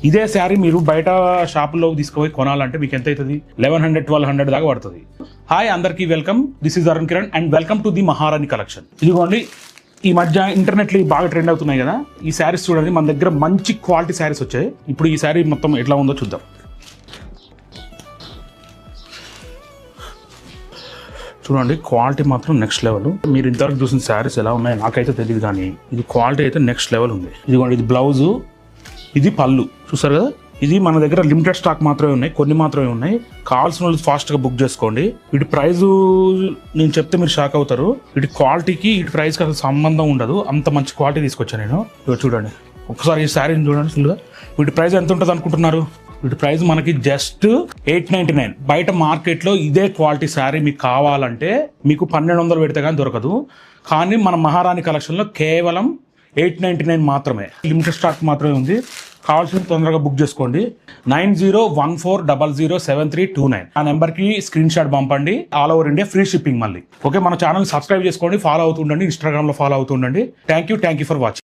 ఇదే శారీ మీరు బయట షాపుల్లో తీసుకుపోయి కొనాలంటే మీకు ఎంత అవుతుంది? 1100-1200 దాకా పడుతుంది. హాయ్ అందరికీ welcome. This is Arun Kiran and welcome to the మహారాణి కలెక్షన్. ఇదిగోండి, ఈ మధ్య ఇంటర్నెట్లో బాగా ట్రెండ్ అవుతున్నాయి కదా ఈ శారీస్. చూడండి, మన దగ్గర మంచి క్వాలిటీ శారీస్ వచ్చాయి. ఇప్పుడు ఈ శారీ మొత్తం ఎట్లా ఉందో చూద్దాం. చూడండి, క్వాలిటీ మాత్రం నెక్స్ట్ లెవెల్. మీరు ఇంతవరకు చూసిన శారీస్ ఎలా ఉన్నాయి నాకైతే తెలియదు, కానీ ఇది క్వాలిటీ అయితే నెక్స్ట్ లెవెల్ ఉంది. ఇదిగోండి, ఇది బ్లౌజు, ఇది పళ్ళు. చూసారు కదా, ఇది మన దగ్గర లిమిటెడ్ స్టాక్ మాత్రమే ఉన్నాయి, కొన్ని మాత్రమే ఉన్నాయి. కావాల్సిన వాళ్ళు ఫాస్ట్గా బుక్ చేసుకోండి. వీటి ప్రైజు నేను చెప్తే మీరు షాక్ అవుతారు. వీటి క్వాలిటీకి వీటి ప్రైస్కి అసలు సంబంధం ఉండదు, అంత మంచి క్వాలిటీ తీసుకొచ్చాను నేను. ఇవి చూడండి, ఒకసారి ఈ శారీని చూడండి ఫుల్గా. వీటి ప్రైస్ ఎంత ఉంటుంది అనుకుంటున్నారు? వీటి ప్రైస్ మనకి జస్ట్ 899. బయట మార్కెట్లో ఇదే క్వాలిటీ శారీ మీకు కావాలంటే మీకు 1200 పెడితే కానీ దొరకదు. కానీ మన మహారాణి కలెక్షన్లో కేవలం 899 మాత్రమే. లిమిటెడ్ స్టాక్ మాత్రమే ఉంది. కావాల్సిన తొందరగా బుక్ చేసుకోండి. 9014007329 ఆ నెంబర్కి స్క్రీన్ షాట్ పంపండి. All over India free shipping. మళ్ళీ ఓకే, మన ఛానల్ సబ్స్క్రైబ్ చేసుకోండి, ఫాలో అవుతుండండి, ఇన్స్టాగ్రామ్లో ఫాలో అవుతుండండి. Thank you for watching.